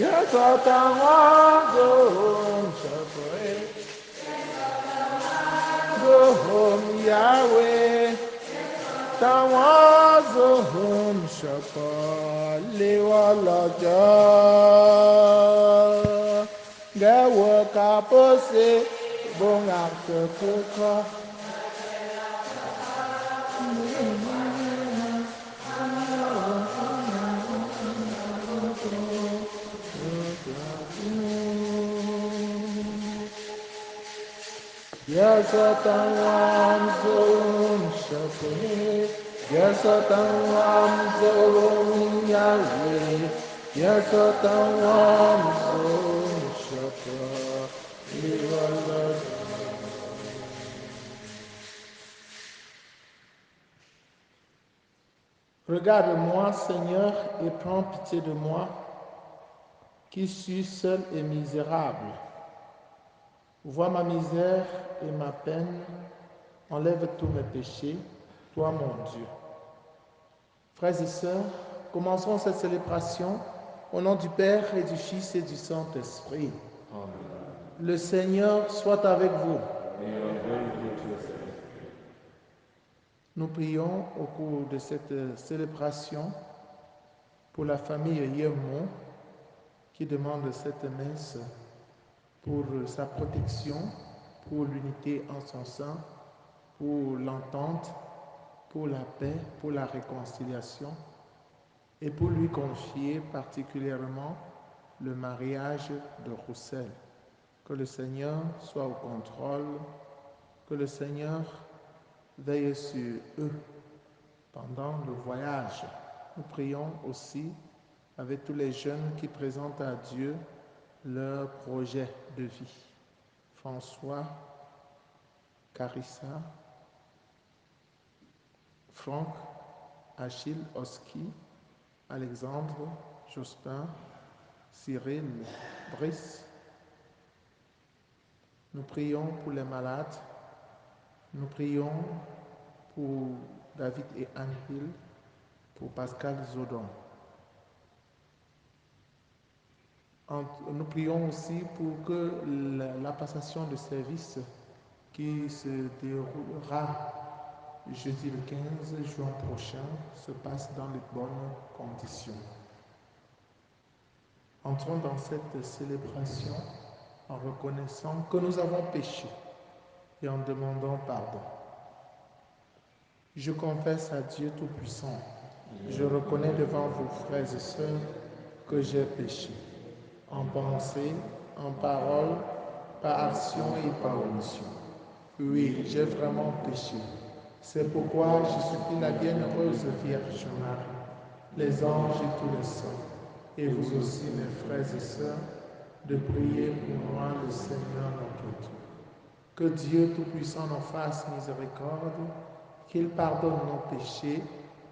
Yahweh, Yahweh, Tawazuhum Shapa Liwalaja Gawa Kapose Bongak Kuka Yasatawam Zulum Shapuni Yasatawam Zulum Yahweh Yasatawam Zulum Shapuni. Regarde-moi, Seigneur, et prends pitié de moi, qui suis seul et misérable. Vois ma misère et ma peine, enlève tous mes péchés, toi mon Dieu. Frères et sœurs, commençons cette célébration au nom du Père et du Fils et du Saint-Esprit. Le Seigneur soit avec vous. Nous prions au cours de cette célébration pour la famille Yemo qui demande cette messe pour sa protection, pour l'unité en son sein, pour l'entente, pour la paix, pour la réconciliation et pour lui confier particulièrement le mariage de Roussel. Que le Seigneur soit au contrôle, que le Seigneur veille sur eux pendant le voyage. Nous prions aussi avec tous les jeunes qui présentent à Dieu leur projet de vie. François, Carissa, Franck, Achille, Oski, Alexandre, Jospin, Cyril, Brice. Nous prions pour les malades. Nous prions pour David et Anne-Hill, pour Pascal Zodon. Nous prions aussi pour que la passation de service qui se déroulera jeudi le 15 juin prochain se passe dans les bonnes conditions. Entrons dans cette célébration en reconnaissant que nous avons péché et en demandant pardon. Je confesse à Dieu Tout-Puissant, je reconnais devant vous, frères et sœurs, que j'ai péché, en pensée, en parole, par action et par omission. Oui, j'ai vraiment péché. C'est pourquoi je supplie la bienheureuse Vierge Marie, les anges et tous les saints, et vous aussi, mes frères et sœurs, de prier pour moi, le Seigneur notre Dieu. Que Dieu Tout-Puissant nous fasse miséricorde, qu'il pardonne nos péchés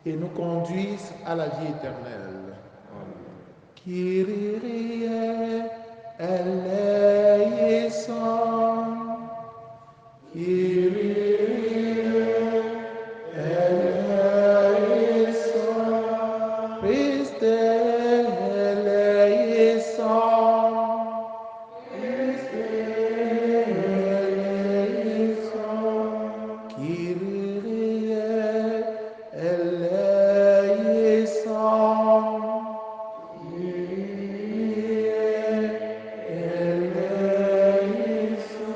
et nous conduise à la vie éternelle. Kyrie eleison, Kyrie eleison, Christe eleison, Christe eleison, Kyrie eleison, Kyrie eleison.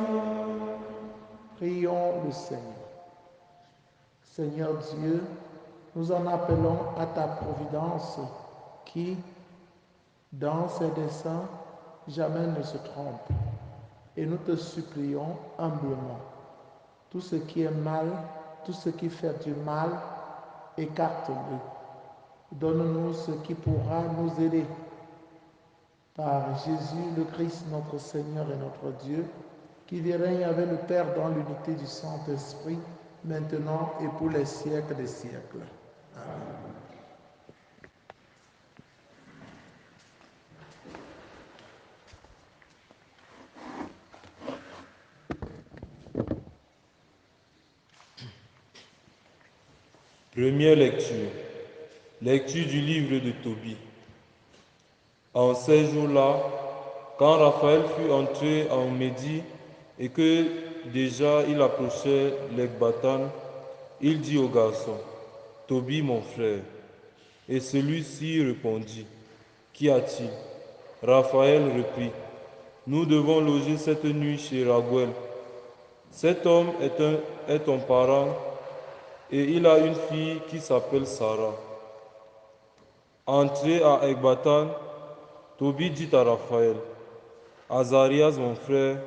Prions le Seigneur. Seigneur Dieu, nous en appelons à ta providence qui, dans ses desseins, jamais ne se trompe. Et nous te supplions humblement. Tout ce qui est mal, tout ce qui fait du mal, écarte-le. Donne-nous ce qui pourra nous aider. Par Jésus le Christ, notre Seigneur et notre Dieu, qui vit règne avec le Père dans l'unité du Saint-Esprit, maintenant et pour les siècles des siècles. Amen. Première lecture. Lecture du livre de Tobie. En ces jours-là, quand Raphaël fut entré en Médie et que déjà il approchait l'Ecbatane, il dit au garçon, Tobie mon frère. Et celui-ci répondit, Qu'y a-t-il? Raphaël reprit, Nous devons loger cette nuit chez Raguel. Cet homme est ton parent et il a une fille qui s'appelle Sarah. Entré à Ecbatane, Tobie dit à Raphaël, Azarias mon frère,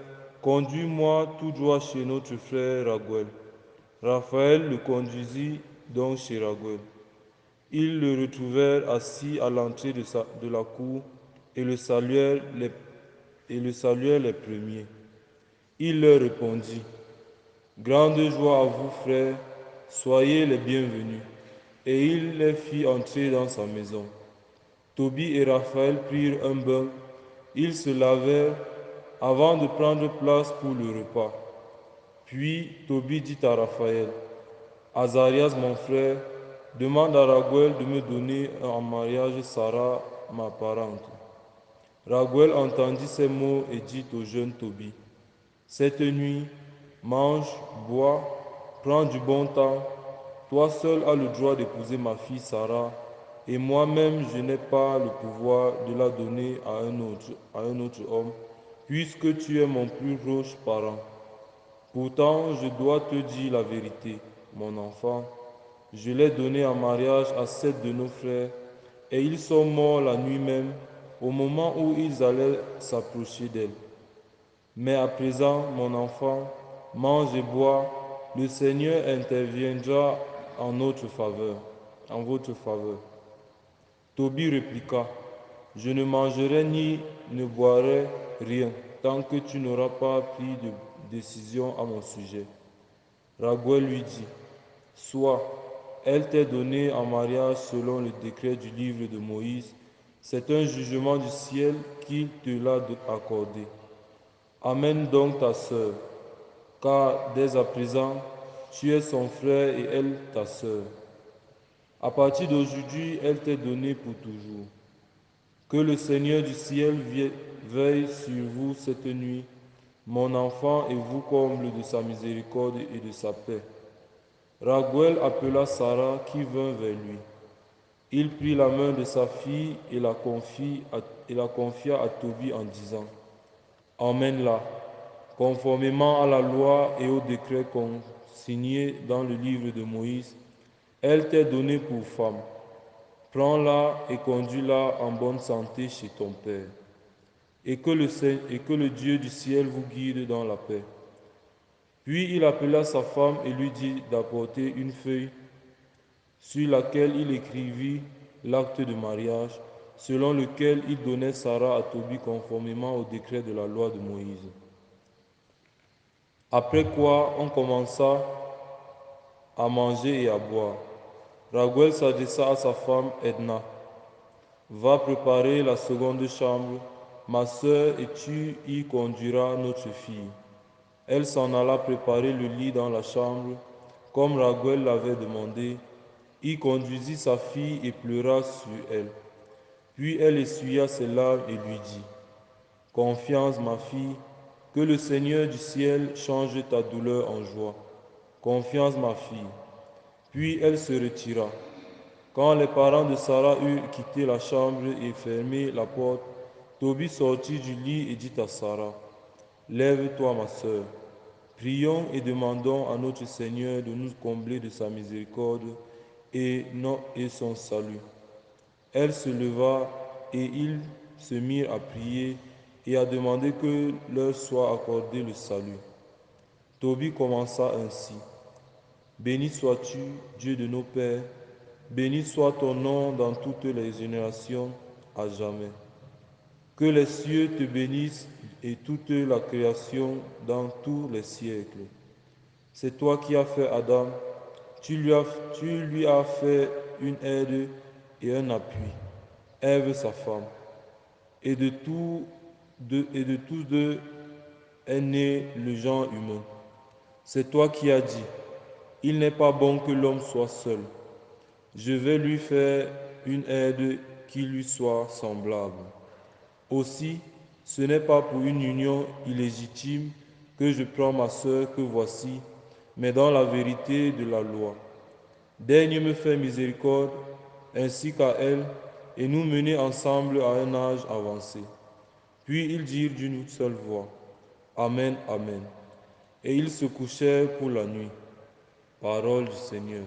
conduis-moi tout droit chez notre frère Raguel. Raphaël le conduisit donc chez Raguel. Ils le retrouvèrent assis à l'entrée de la cour et le saluèrent les premiers. Il leur répondit, Grande joie à vous, frères, soyez les bienvenus. Et il les fit entrer dans sa maison. Tobie et Raphaël prirent un bain. Ils se lavèrent avant de prendre place pour le repas. Puis Tobie dit à Raphaël, Azarias mon frère, demande à Raguel de me donner en mariage Sarah, ma parente. Raguel entendit ces mots et dit au jeune Tobie, Cette nuit, mange, bois, prends du bon temps. Toi seul as le droit d'épouser ma fille Sarah, et moi-même je n'ai pas le pouvoir de la donner à un autre homme, puisque tu es mon plus proche parent. Pourtant, je dois te dire la vérité, mon enfant. Je l'ai donnée en mariage à 7 de nos frères, et ils sont morts la nuit même, au moment où ils allaient s'approcher d'elle. Mais à présent, mon enfant, mange et bois, le Seigneur interviendra en notre faveur, en votre faveur. Tobie répliqua, Je ne mangerai ni ne boirai rien, tant que tu n'auras pas pris de décision à mon sujet. Raguel lui dit, Soit, elle t'est donnée en mariage selon le décret du livre de Moïse, c'est un jugement du ciel qu'il te l'a accordé. Amène donc ta sœur, car dès à présent, tu es son frère et elle ta sœur. À partir d'aujourd'hui, elle t'est donnée pour toujours. Que le Seigneur du ciel veille sur vous cette nuit, mon enfant, et vous comble de sa miséricorde et de sa paix. Raguel appela Sarah qui vint vers lui. Il prit la main de sa fille et la confia à Tobie en disant, Emmène-la, conformément à la loi et au décret consigné dans le livre de Moïse. Elle t'est donnée pour femme. Prends-la et conduis-la en bonne santé chez ton Père. Et que le Dieu du ciel vous guide dans la paix. Puis il appela sa femme et lui dit d'apporter une feuille sur laquelle il écrivit l'acte de mariage, selon lequel il donnait Sarah à Tobie conformément au décret de la loi de Moïse. Après quoi, on commença à manger et à boire. Raguel s'adressa à sa femme Edna. Va préparer la seconde chambre, ma sœur, et tu y conduiras notre fille. Elle s'en alla préparer le lit dans la chambre, comme Raguel l'avait demandé. Il conduisit sa fille et pleura sur elle. Puis elle essuya ses larmes et lui dit, Confiance, ma fille, que le Seigneur du ciel change ta douleur en joie. Confiance, ma fille. Puis elle se retira. Quand les parents de Sarah eurent quitté la chambre et fermé la porte, Tobie sortit du lit et dit à Sarah, Lève-toi, ma sœur. Prions et demandons à notre Seigneur de nous combler de sa miséricorde et son salut. Elle se leva et ils se mirent à prier et à demander que leur soit accordé le salut. Tobie commença ainsi. Béni sois-tu, Dieu de nos pères, béni soit ton nom dans toutes les générations, à jamais. Que les cieux te bénissent et toute la création dans tous les siècles. C'est toi qui as fait Adam, tu lui as fait une aide et un appui, Ève sa femme. Et de tous deux est né le genre humain. C'est toi qui as dit, il n'est pas bon que l'homme soit seul. Je vais lui faire une aide qui lui soit semblable. Aussi, ce n'est pas pour une union illégitime que je prends ma sœur que voici, mais dans la vérité de la loi. Daigne me faire miséricorde, ainsi qu'à elle, et nous mener ensemble à un âge avancé. Puis ils dirent d'une seule voix, Amen, Amen. Et ils se couchèrent pour la nuit. Parole du Seigneur.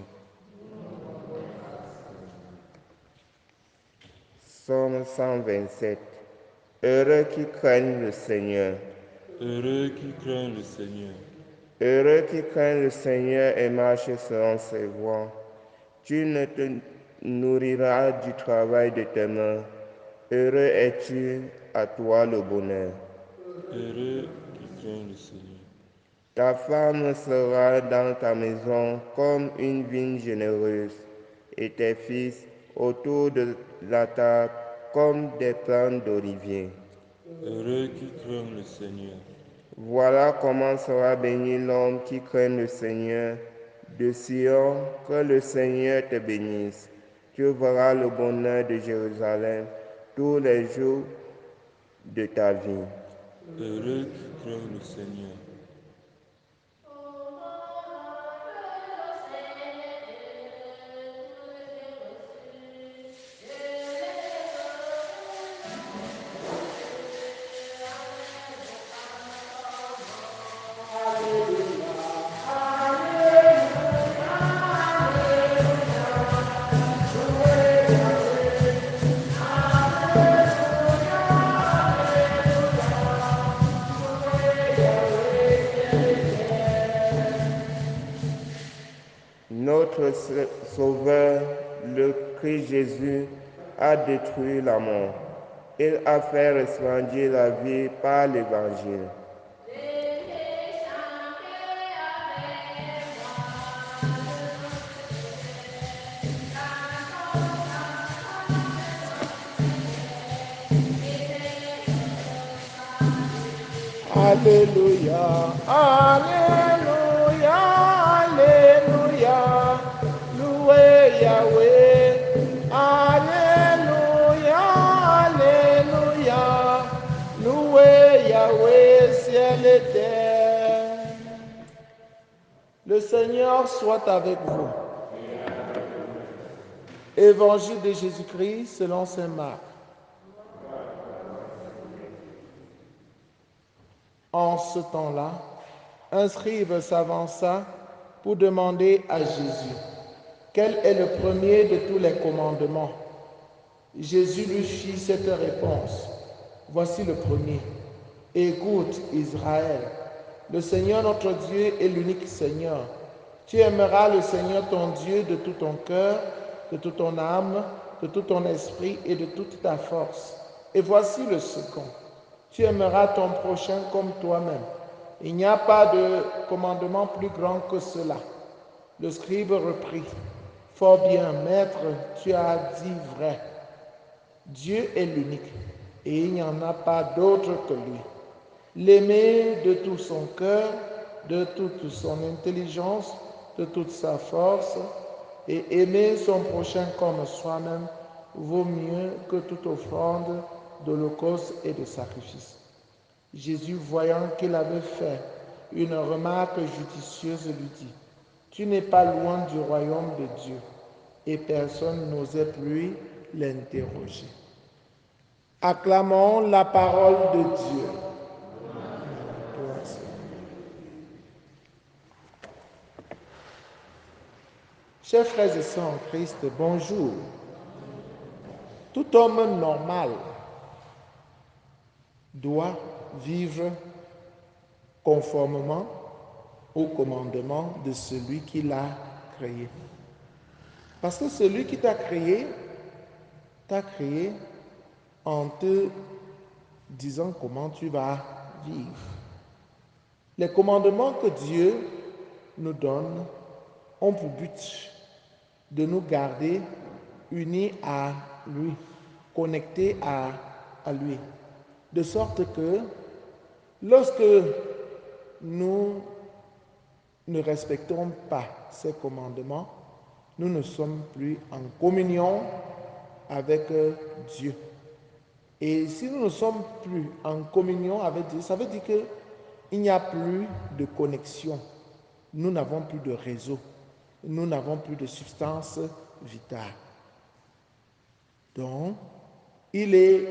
Psaume 127. Heureux qui craignent le Seigneur. Heureux qui craint le Seigneur. Heureux qui craignent le Seigneur et marchent selon ses voies. Tu ne te nourriras du travail de tes mains. Heureux es-tu, à toi le bonheur. Heureux qui craint le Seigneur. Ta femme sera dans ta maison comme une vigne généreuse, et tes fils autour de la table comme des plantes d'olivier. Heureux qui craint le Seigneur. Voilà comment sera béni l'homme qui craint le Seigneur. De Sion, que le Seigneur te bénisse. Tu verras le bonheur de Jérusalem tous les jours de ta vie. Heureux qui craint le Seigneur. Notre Sauveur, le Christ Jésus, a détruit la mort. Il a fait resplendir la vie par l'Évangile. Alléluia, Alléluia, Alléluia, louez Yahweh. Alléluia, Alléluia, louez Yahweh, ciel et terre. Le Seigneur soit avec vous. Évangile de Jésus-Christ selon saint Marc. En ce temps-là, un scribe s'avança pour demander à Jésus quel est le premier de tous les commandements. Jésus lui fit cette réponse. Voici le premier. Écoute, Israël, le Seigneur notre Dieu est l'unique Seigneur. Tu aimeras le Seigneur ton Dieu de tout ton cœur, de toute ton âme, de tout ton esprit et de toute ta force. Et voici le second. Tu aimeras ton prochain comme toi-même. Il n'y a pas de commandement plus grand que cela. Le scribe reprit. Fort bien, maître, tu as dit vrai. Dieu est l'unique et il n'y en a pas d'autre que lui. L'aimer de tout son cœur, de toute son intelligence, de toute sa force et aimer son prochain comme soi-même vaut mieux que toute offrande d'holocauste et de sacrifice. Jésus, voyant qu'il avait fait une remarque judicieuse, lui dit, tu n'es pas loin du royaume de Dieu. Et personne n'osait plus l'interroger. Acclamons la parole de Dieu. Chers frères et sœurs en Christ, bonjour. Tout homme normal doit vivre conformément au commandement de celui qui l'a créé. Parce que celui qui t'a créé en te disant comment tu vas vivre. Les commandements que Dieu nous donne ont pour but de nous garder unis à lui, connectés à lui. De sorte que lorsque nous ne respectons pas ces commandements, nous ne sommes plus en communion avec Dieu. Et si nous ne sommes plus en communion avec Dieu, ça veut dire qu'il n'y a plus de connexion. Nous n'avons plus de réseau. Nous n'avons plus de substance vitale. Donc, il est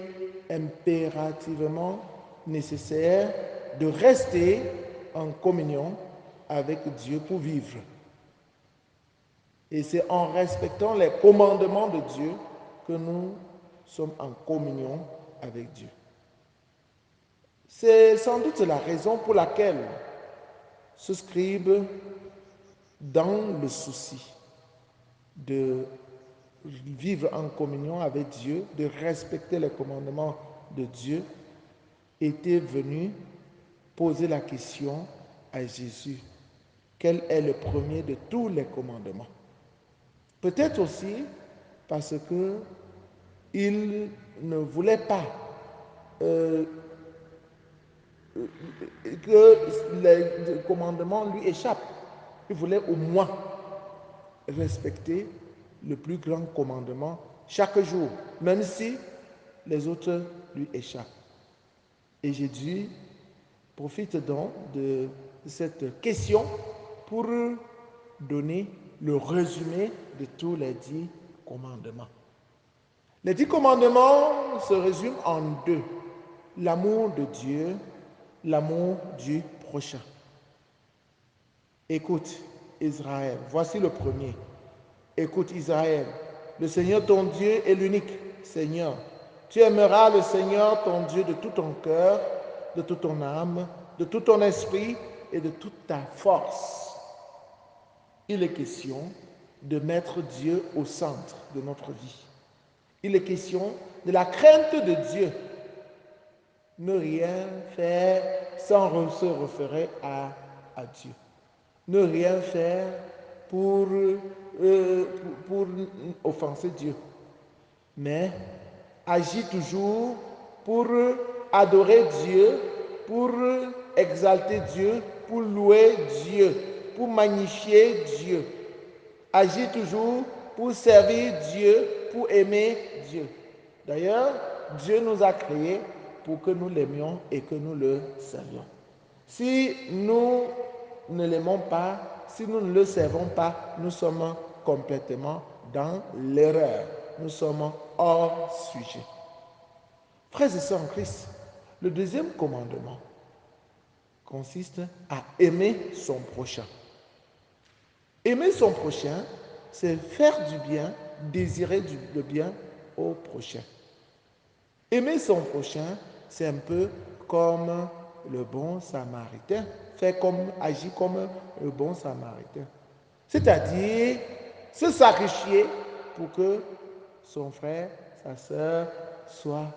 impérativement nécessaire de rester en communion avec Dieu pour vivre. Et c'est en respectant les commandements de Dieu que nous sommes en communion avec Dieu. C'est sans doute la raison pour laquelle ce scribe, dans le souci de vivre en communion avec Dieu, de respecter les commandements de Dieu, était venu poser la question à Jésus. Quel est le premier de tous les commandements? Peut-être aussi parce qu'il ne voulait pas que les commandements lui échappent. Il voulait au moins respecter le plus grand commandement chaque jour, même si les autres lui échappent. Et Jésus profite donc de cette question pour donner le résumé de tous les 10 commandements. Les 10 commandements se résument en deux: l'amour de Dieu, l'amour du prochain. Écoute, Israël, voici le premier. Écoute, Israël, le Seigneur ton Dieu est l'unique Seigneur. Tu aimeras le Seigneur ton Dieu de tout ton cœur, de toute ton âme, de tout ton esprit et de toute ta force. Il est question de mettre Dieu au centre de notre vie. Il est question de la crainte de Dieu. Ne rien faire sans se référer à Dieu. Ne rien faire pour offenser Dieu. Mais agis toujours pour adorer Dieu, pour exalter Dieu, pour louer Dieu, pour magnifier Dieu. Agis toujours pour servir Dieu, pour aimer Dieu. D'ailleurs, Dieu nous a créés pour que nous l'aimions et que nous le servions. Si nous ne l'aimons pas, si nous ne le servons pas, nous sommes complètement dans l'erreur. Nous sommes hors sujet. Frères et sœurs en Christ, le deuxième commandement consiste à aimer son prochain. Aimer son prochain, c'est faire du bien, désirer le bien au prochain. Aimer son prochain, c'est un peu comme le bon samaritain, agir comme le bon samaritain. C'est-à-dire se sacrifier pour que son frère, sa sœur soient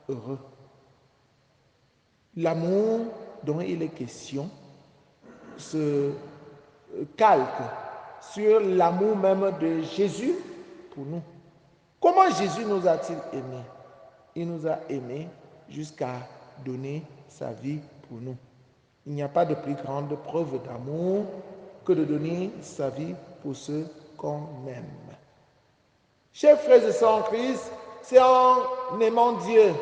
heureux. L'amour dont il est question se calque sur l'amour même de Jésus pour nous. Comment Jésus nous a-t-il aimés? Il nous a aimés jusqu'à donner sa vie pour nous. Il n'y a pas de plus grande preuve d'amour que de donner sa vie pour ceux qu'on aime. Chers frères et sœurs en Christ, c'est en aimant Dieu,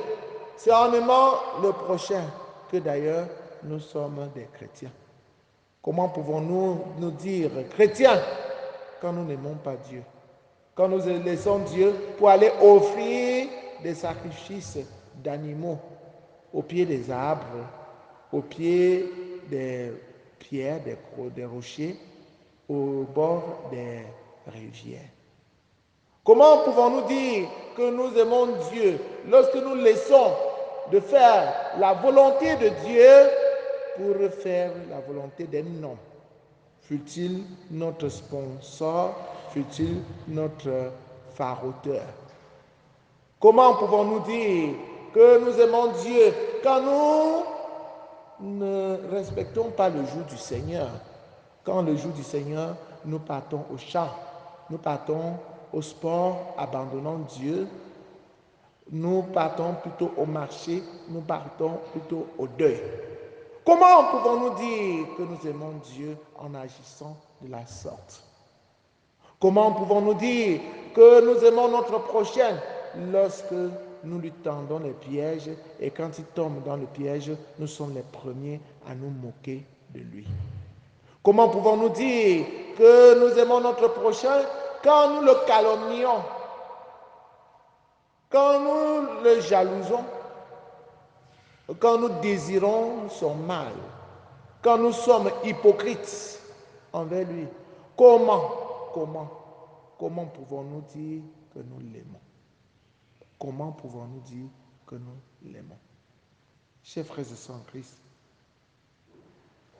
c'est en aimant le prochain que d'ailleurs nous sommes des chrétiens. Comment pouvons-nous nous dire chrétiens quand nous n'aimons pas Dieu? Quand nous laissons Dieu pour aller offrir des sacrifices d'animaux au pied des arbres, au pied des pierres, des rochers, au bord des rivières. Comment pouvons-nous dire que nous aimons Dieu lorsque nous laissons de faire la volonté de Dieu pour faire la volonté d'un homme? Fût-il notre sponsor, fût-il notre faroteur? Comment pouvons-nous dire que nous aimons Dieu quand nous ne respectons pas le jour du Seigneur? Quand le jour du Seigneur, nous partons au champ, nous partons au sport, abandonnant Dieu, nous partons plutôt au marché, nous partons plutôt au deuil. Comment pouvons-nous dire que nous aimons Dieu en agissant de la sorte? Comment pouvons-nous dire que nous aimons notre prochain lorsque nous lui tendons les pièges et quand il tombe dans le piège, nous sommes les premiers à nous moquer de lui. Comment pouvons-nous dire que nous aimons notre prochain quand nous le calomnions, quand nous le jalousons, quand nous désirons son mal, quand nous sommes hypocrites envers lui? Comment pouvons-nous dire que nous l'aimons? Comment pouvons-nous dire que nous l'aimons? Chers frères et sœurs en Christ,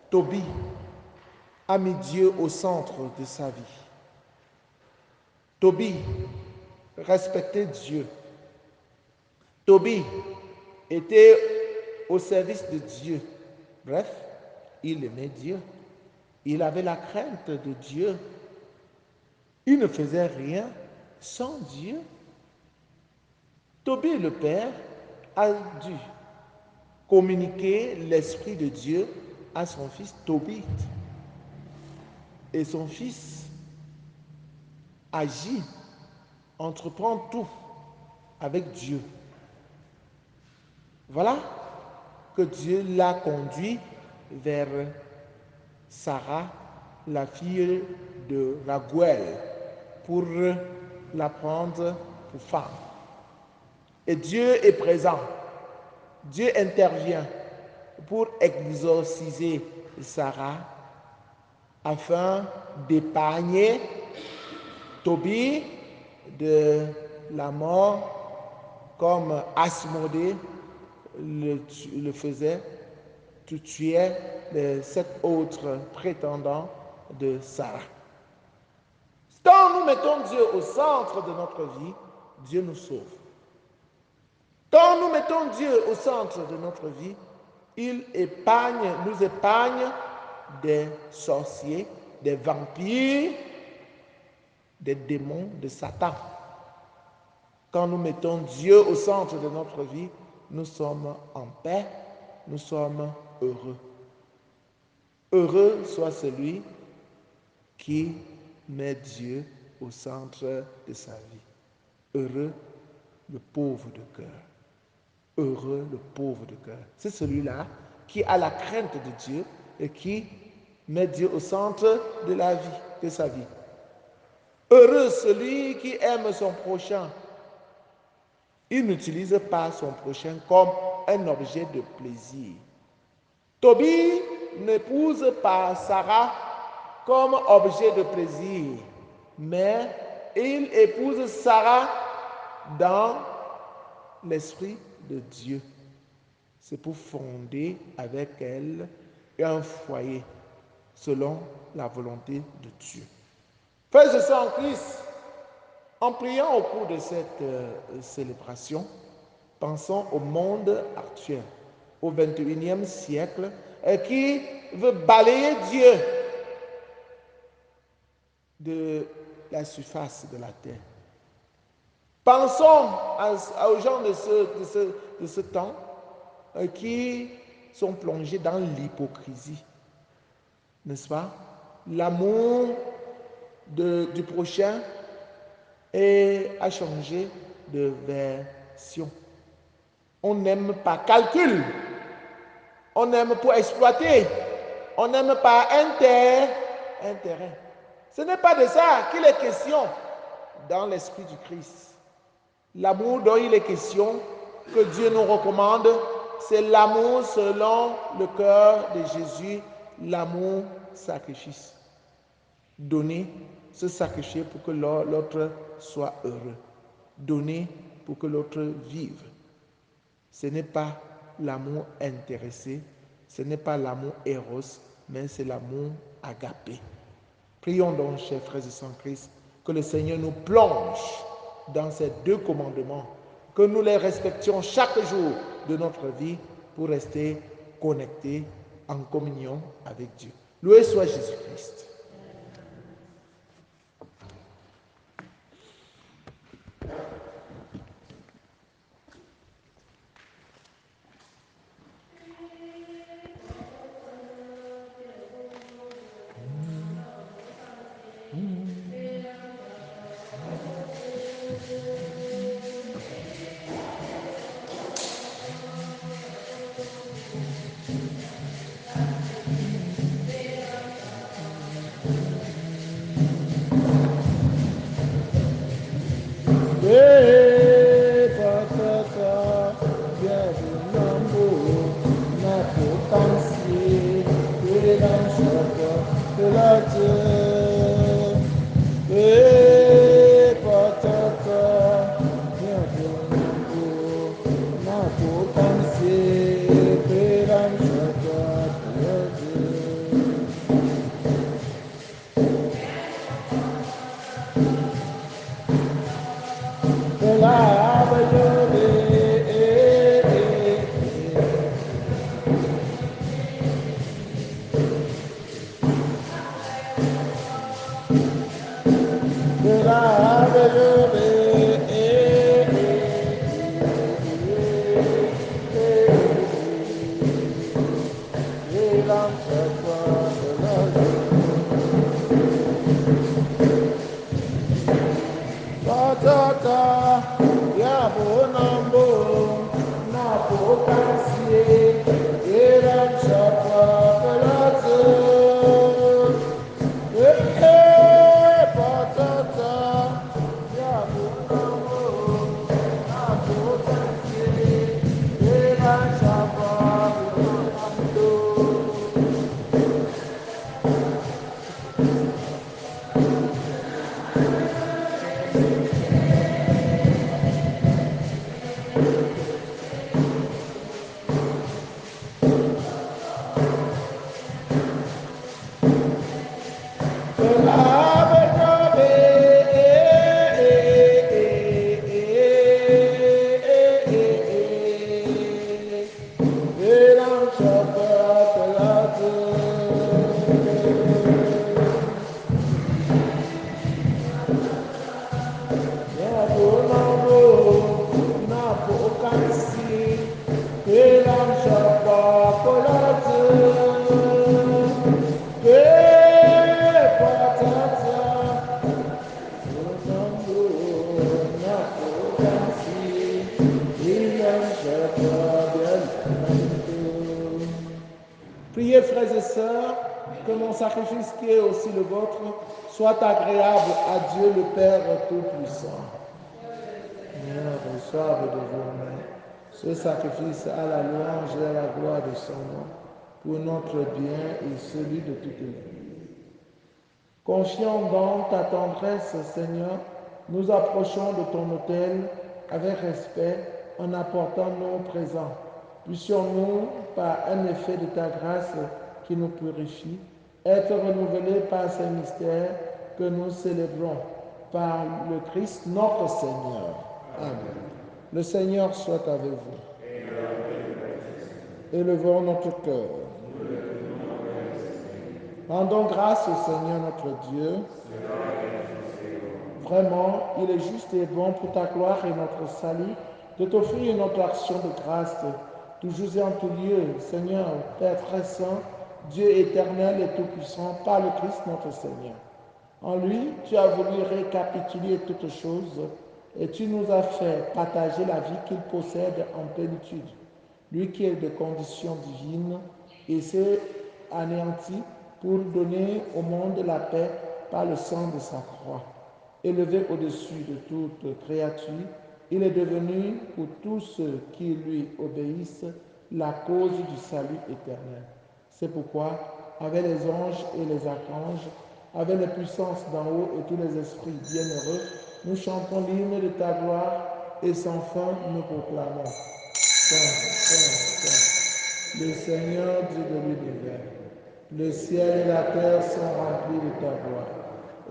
Tobie a mis Dieu au centre de sa vie. Tobie respectait Dieu. Tobie était au service de Dieu. Bref, il aimait Dieu. Il avait la crainte de Dieu. Il ne faisait rien sans Dieu. Tobie le Père a dû communiquer l'Esprit de Dieu à son fils Tobit. Et son fils agit, entreprend tout avec Dieu. Voilà que Dieu l'a conduit vers Sarah, la fille de Raguel, pour la prendre pour femme. Et Dieu est présent. Dieu intervient pour exorciser Sarah afin d'épargner Tobie de la mort comme Asmodée le faisait, tu tuais les 7 autres prétendants de Sarah. Quand nous mettons Dieu au centre de notre vie, Dieu nous sauve. Quand nous mettons Dieu au centre de notre vie, il nous épargne des sorciers, des vampires, des démons, de Satan. Quand nous mettons Dieu au centre de notre vie, nous sommes en paix, nous sommes heureux. Heureux soit celui qui met Dieu au centre de sa vie. Heureux le pauvre de cœur. Heureux le pauvre de cœur. C'est celui-là qui a la crainte de Dieu et qui met Dieu au centre de la vie, de sa vie. Heureux celui qui aime son prochain. Il n'utilise pas son prochain comme un objet de plaisir. Tobie n'épouse pas Sarah comme objet de plaisir, mais il épouse Sarah dans l'esprit de Dieu. C'est pour fonder avec elle un foyer selon la volonté de Dieu. Frères et sœurs en Christ, en priant au cours de cette célébration, pensons au monde actuel, au 21e siècle, qui veut balayer Dieu de la surface de la terre. Pensons aux gens de ce temps qui sont plongés dans l'hypocrisie, n'est-ce pas? L'amour du prochain a changé de version. On n'aime pas calcul, on aime pour exploiter, on n'aime pas intérêt. Ce n'est pas de ça qu'il est question dans l'esprit du Christ. L'amour dont il est question, que Dieu nous recommande, c'est l'amour selon le cœur de Jésus, l'amour sacrifice. Donner, se sacrifier pour que l'autre soit heureux. Donner pour que l'autre vive. Ce n'est pas l'amour intéressé, ce n'est pas l'amour éros, mais c'est l'amour agapé. Prions donc, chers frères et sœurs en Christ, que le Seigneur nous plonge dans ces 2 commandements, que nous les respections chaque jour de notre vie pour rester connectés en communion avec Dieu. Loué soit Jésus-Christ. Priez, frères et sœurs, que mon sacrifice qui est aussi le vôtre soit agréable à Dieu le Père Tout-Puissant. Seigneur, reçoive de vos mains ce sacrifice à la louange et à la gloire de son nom, pour notre bien et celui de toute l'Église. Confiant dans ta tendresse, Seigneur, nous approchons de ton autel avec respect en apportant nos présents. Puissions-nous, par un effet de ta grâce qui nous purifie, être renouvelés par ces mystères que nous célébrons par le Christ notre Seigneur. Amen. Le Seigneur soit avec vous. Élevons notre cœur. Rendons grâce au Seigneur notre Dieu. Vraiment, il est juste et bon pour ta gloire et notre salut de t'offrir notre action de grâce, toujours et en tout lieu, Seigneur, Père très saint, Dieu éternel et tout-puissant, par le Christ notre Seigneur. En lui, tu as voulu récapituler toutes choses et tu nous as fait partager la vie qu'il possède en plénitude. Lui qui est de condition divine et s'est anéanti pour donner au monde la paix par le sang de sa croix. Élevé au-dessus de toute créature, il est devenu pour tous ceux qui lui obéissent la cause du salut éternel. C'est pourquoi, avec les anges et les archanges, avec les puissances d'en haut et tous les esprits bienheureux, nous chantons l'hymne de ta gloire et sans fin nous proclamons. Saint, Saint, Saint, le Seigneur Dieu de l'univers. Le ciel et la terre sont remplis de ta gloire.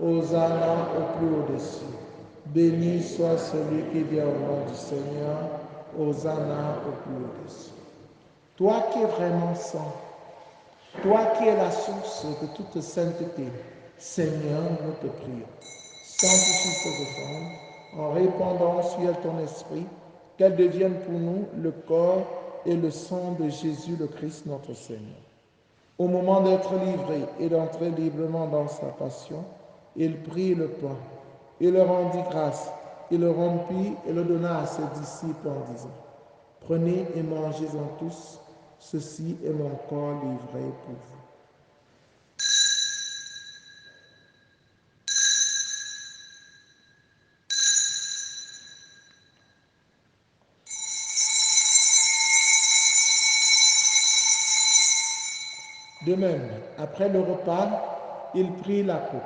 Hosanna au plus au-dessus. Béni soit celui qui vient au nom du Seigneur. Hosanna au plus au-dessus. Toi qui es vraiment saint, toi qui es la source de toute sainteté, Seigneur, nous te prions. Sanctifie ces offrandes en répandant sur elle ton esprit, qu'elles deviennent pour nous le corps et le sang de Jésus le Christ notre Seigneur. Au moment d'être livré et d'entrer librement dans sa passion, il prit le pain, il le rendit grâce, il le rompit et le donna à ses disciples en disant, « Prenez et mangez-en tous, ceci est mon corps livré pour vous. » De même, après le repas, il prit la coupe.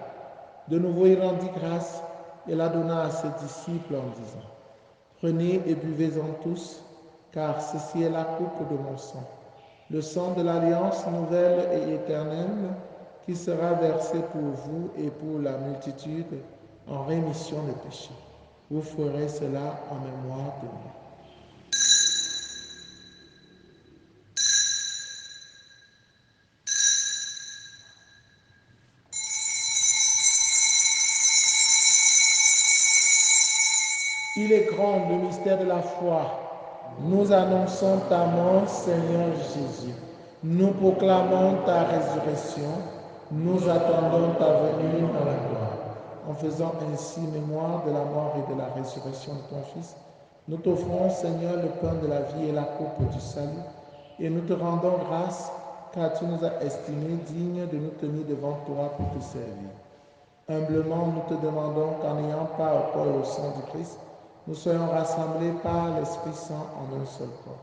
De nouveau, il rendit grâce et la donna à ses disciples en disant, « Prenez et buvez-en tous, car ceci est la coupe de mon sang, le sang de l'alliance nouvelle et éternelle qui sera versé pour vous et pour la multitude en rémission des péchés. Vous ferez cela en mémoire de moi. » Il est grand le mystère de la foi. Nous annonçons ta mort, Seigneur Jésus. Nous proclamons ta résurrection. Nous attendons ta venue dans la gloire. En faisant ainsi mémoire de la mort et de la résurrection de ton Fils, nous t'offrons, Seigneur, le pain de la vie et la coupe du salut. Et nous te rendons grâce, car tu nous as estimés dignes de nous tenir devant toi pour te servir. Humblement, nous te demandons qu'en ayant part au corps et au sang du Christ, nous soyons rassemblés par l'Esprit Saint en un seul corps.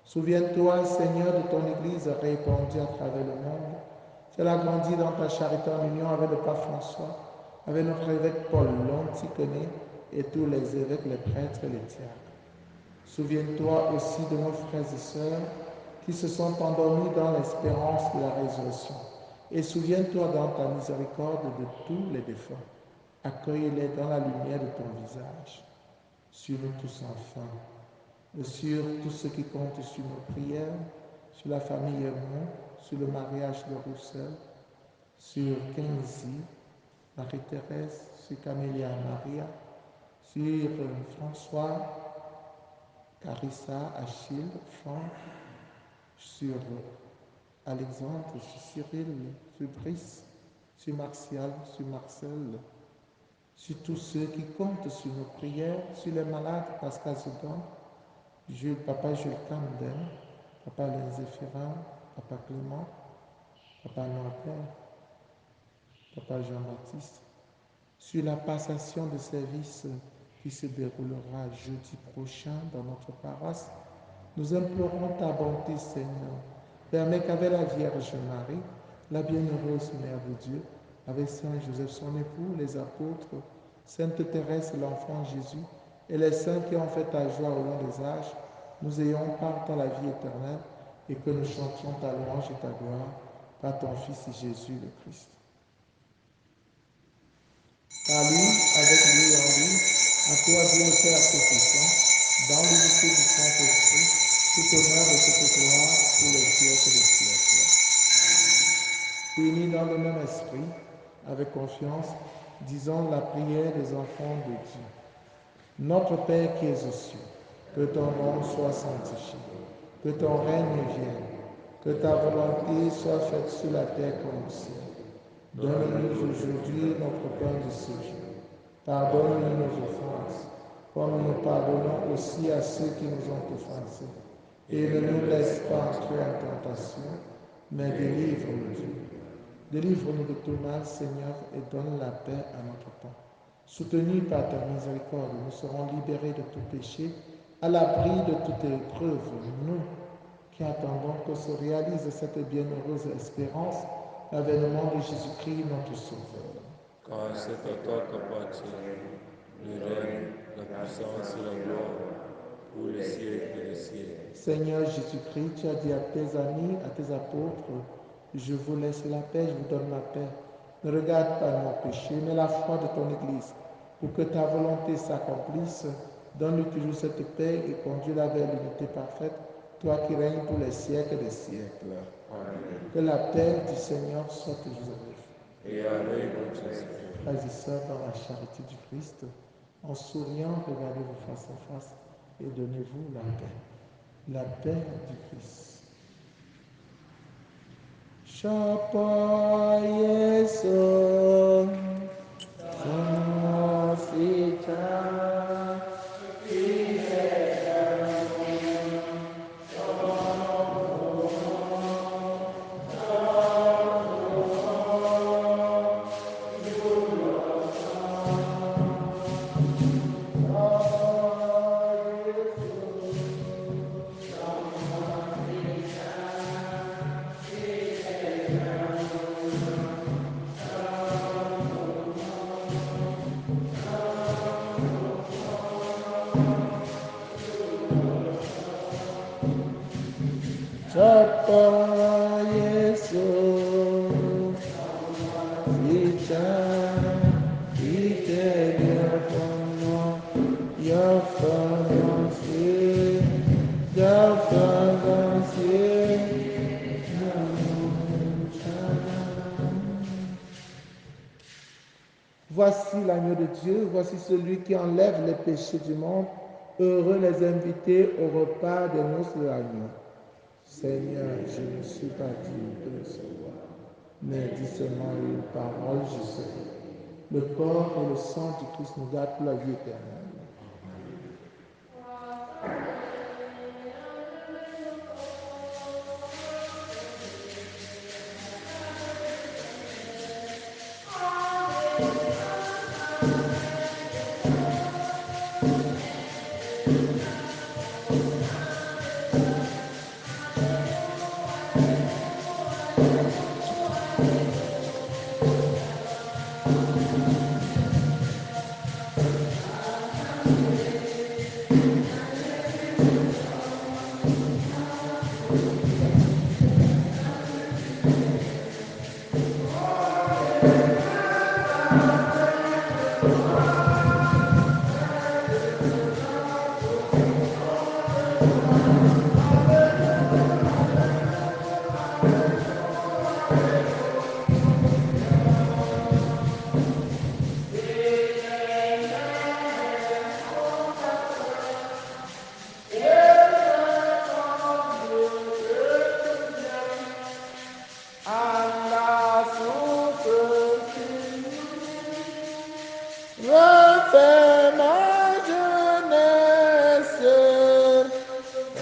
Souviens-toi, Seigneur, de ton Église répandue à travers le monde. Fais-la grandir dans ta charité en union avec le pape François, avec notre évêque Paul l'Anticoné et tous les évêques, les prêtres et les diacres. Souviens-toi aussi de nos frères et sœurs qui se sont endormis dans l'espérance de la résurrection. Et souviens-toi dans ta miséricorde de tous les défunts. Accueille-les dans la lumière de ton visage. Sur nous tous enfin, et sur tous ceux qui comptent sur nos prières, sur la famille Hermon, sur le mariage de Roussel, sur Kenzie, Marie-Thérèse, sur Camélia Maria, sur François, Carissa, Achille, Franck, sur Alexandre, sur Cyril, sur Brice, sur Martial, sur Marcel, sur tous ceux qui comptent sur nos prières, sur les malades, Pascal Zoudan, Papa Jules Camden, Papa Alain Zéphirin, Papa Clément, Papa Norbert, Papa Jean-Baptiste, sur la passation de service qui se déroulera jeudi prochain dans notre paroisse. Nous implorons ta bonté, Seigneur. Permets qu'avec la Vierge Marie, la bienheureuse Mère de Dieu, avec Saint Joseph son époux, les apôtres, Sainte Thérèse, l'enfant Jésus, et les saints qui ont fait ta joie au long des âges, nous ayons part dans la vie éternelle et que nous chantions ta louange et ta gloire par ton Fils Jésus le Christ. Par lui, avec lui et en lui, à toi Dieu le Père Tout-Puissant, dans l'unité du Saint-Esprit, tout honneur et toute gloire pour les siècles des siècles. Unis dans le même esprit, avec confiance, disons la prière des enfants de Dieu. Notre Père qui es aux cieux, que ton nom soit sanctifié, que ton règne vienne, que ta volonté soit faite sur la terre comme au ciel. Donne-nous aujourd'hui notre pain de ce jour. Pardonne-nous nos offenses, comme nous pardonnons aussi à ceux qui nous ont offensés. Et ne nous laisse pas entrer en tentation, mais délivre-nous du mal. Délivre-nous de tout mal, Seigneur, et donne la paix à notre temps. Soutenus par ta miséricorde, nous serons libérés de tout péché, à l'abri de toute épreuve, nous qui attendons que se réalise cette bienheureuse espérance, l'avènement de Jésus-Christ, notre Sauveur. Car c'est à toi qu'appartient le règne, la puissance et la gloire pour les siècles des siècles. Seigneur Jésus-Christ, tu as dit à tes amis, à tes apôtres, je vous laisse la paix, je vous donne ma paix. Ne regarde pas nos péchés, mais la foi de ton Église. Pour que ta volonté s'accomplisse, donne-lui toujours cette paix et conduis-la vers l'unité parfaite, toi qui règnes pour les siècles des siècles. Amen. Que la paix du Seigneur soit toujours avec vous. Et avec votre esprit. Frères et sœurs, dans la charité du Christ, en souriant, regardez-vous face à face et donnez-vous la paix. La paix du Christ. Chapa Yesu, Sansita, Chapa Yesu, Sita, Itelia Voici l'agneau de Dieu, voici celui qui enlève les péchés du monde. Heureux les invités au repas des noces de l'agneau. Seigneur, je ne suis pas digne de recevoir, mais dis seulement une parole, je serai. Le corps et le sang du Christ nous gardent pour la vie éternelle.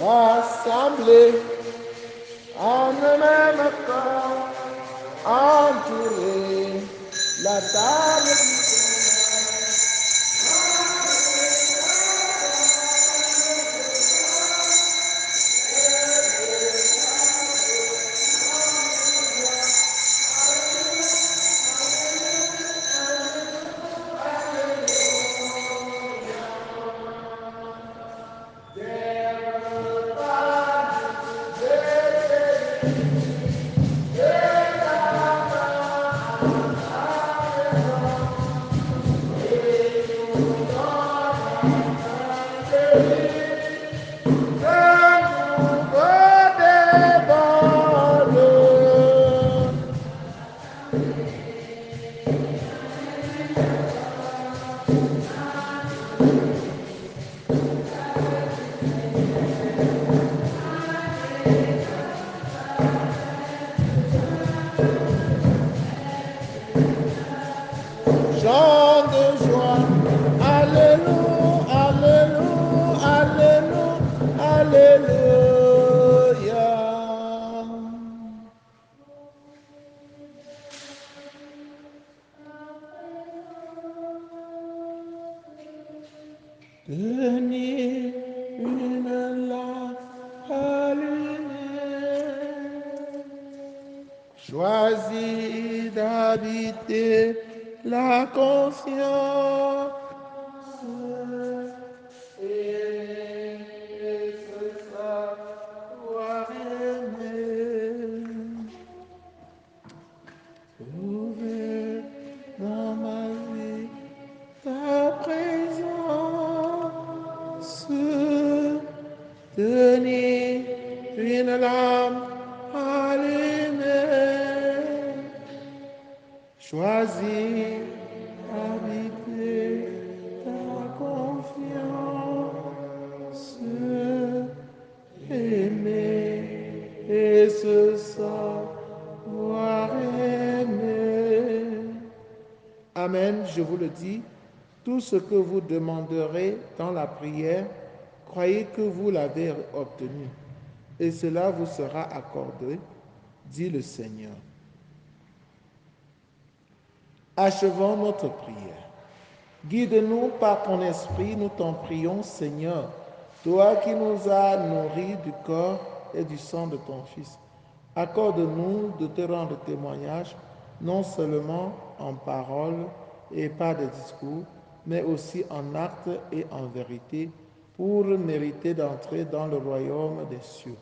rassemblés en un même corps, entourés la table du chant de joie. Alléluia, Alléluia, Alléluia, Alléluia. Tenez une lampe allumée. Choisis d'habiter la conscience et ce savoir aimer. Trouver dans ma vie ta présence. Tenir une lampe allumée. Choisis habiter ta confiance, aimer et se savoir aimer. Amen, je vous le dis, tout ce que vous demanderez dans la prière, croyez que vous l'avez obtenu, et cela vous sera accordé, dit le Seigneur. Achevons notre prière. Guide-nous par ton esprit, nous t'en prions, Seigneur, toi qui nous as nourris du corps et du sang de ton Fils. Accorde-nous de te rendre témoignage, non seulement en parole et par des discours, mais aussi en actes et en vérité, pour mériter d'entrer dans le royaume des cieux.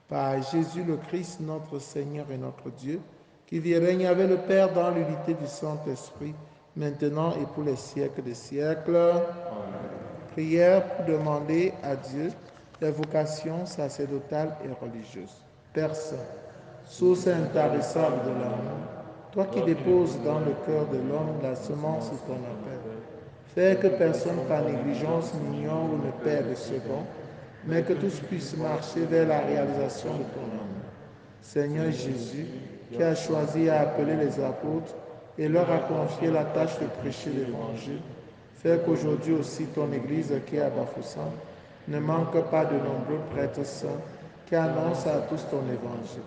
Par Jésus le Christ, notre Seigneur et notre Dieu, qui vit et règne avec le Père dans l'unité du Saint-Esprit, maintenant et pour les siècles des siècles. Amen. Prière pour demander à Dieu les vocations sacerdotales et religieuses. Père Saint, source intarissable de l'amour, toi qui déposes dans le cœur de l'homme la semence de ton appel, fais que personne par négligence n'ignore ou ne perde le second, mais que tous puissent marcher vers la réalisation de ton amour. Seigneur Jésus, qui a choisi à appeler les apôtres et leur a confié la tâche de prêcher l'Évangile, fais qu'aujourd'hui aussi ton Église qui est à Bafoussam ne manque pas de nombreux prêtres saints qui annoncent à tous ton Évangile.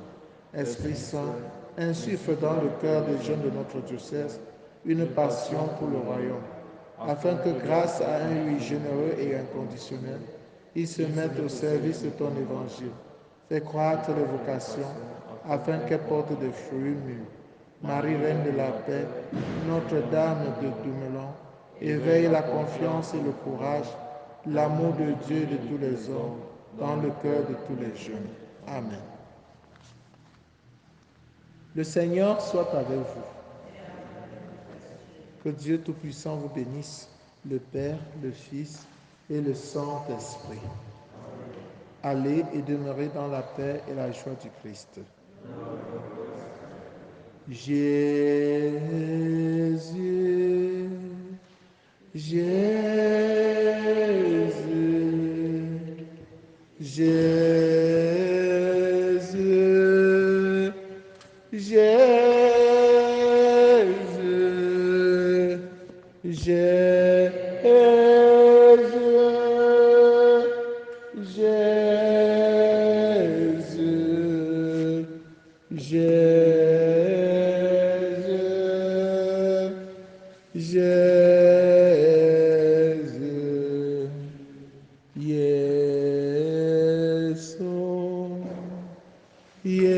Esprit Saint, insuffle dans le cœur des jeunes de notre diocèse une passion pour le royaume, afin que grâce à un oui généreux et inconditionnel, ils se mettent au service de ton Évangile. Fais croître les vocations, afin qu'elles portent des fruits mûrs. Marie, Reine de la paix, Notre-Dame de Dumoulin, éveille la confiance et le courage, l'amour de Dieu et de tous les hommes, dans le cœur de tous les jeunes. Amen. Le Seigneur soit avec vous. Que Dieu Tout-Puissant vous bénisse, le Père, le Fils et le Saint-Esprit. Allez et demeurez dans la paix et la joie du Christ. Jésus, Jésus, Jésus, Jésus, Jésus, Jésus. Priez